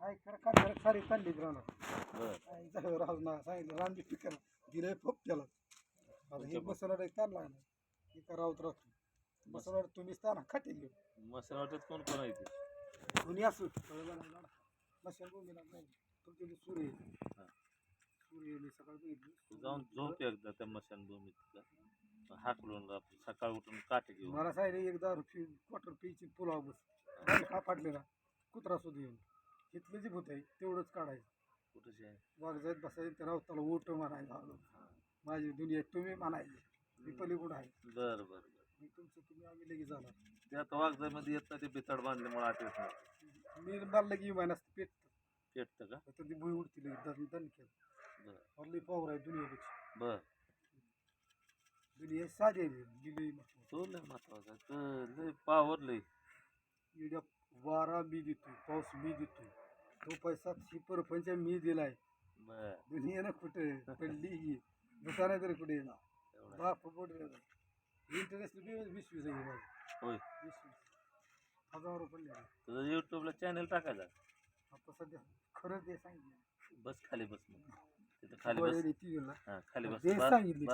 काय करा सारी चालली राहणार बर राहू ना सांगितलं रामजी पिकर दिलंय फक्त त्याला आता हे मसाला चालला ना हे करावत राहतो मसाला तुम्हीच ताना खाते घेऊ मसाला वाटत कोण कोण आहे ते कोणी असू मशाल भूमीला नाही तुमचे सूर्य हा. सूर्य मी सकाळी बघितली तू जाऊन झोप एकदा त्या मशानभूमीत हाकलून सकाळ उठून काटे घेऊन मला सांगितलं एकदा क्वार्टर पिची पुलाव बस खा फाटले ना कुत्रा सुद्धा येऊन इथलं जे भूत आहे तेवढंच काढायचं कुठे आहे वाघ जात बसायचं त्या रावताला ओट म्हणायचं माझी दुनिया तुम्ही म्हणायची मी पलीकडं आहे बर बर बर मी तुमचं तुम्ही आम्ही लगेच झाला ते आता वाघजामध्ये येत नाही ते बिचाड बांधल्यामुळे आठवत नाही मी मला लगे विमान असतं पेटतं पेटतं का तर ती भुई उडती लगे दण केलं बर हरली पावर आहे दुनियापेक्षा बर दुनिया साधी आहे दिली तो लय महत्वाचा लय पावर लय इड्या वारा मी देतोय पाऊस मी देतोय तो पैसा ही परपंच मी दिलाय बर दुनियानं कुठे पडली दुकाना तरी कुठे येणार बाप पोट इंटरनॅशनल 20 आहे माझं होय 20,000 रुपये तुझं युट्यूबला चॅनल टाकायचा आता सध्या खरं ते सांगितलं बस खाली बस मग तिथं खाली बस ती हा खाली बस ते सांगितलं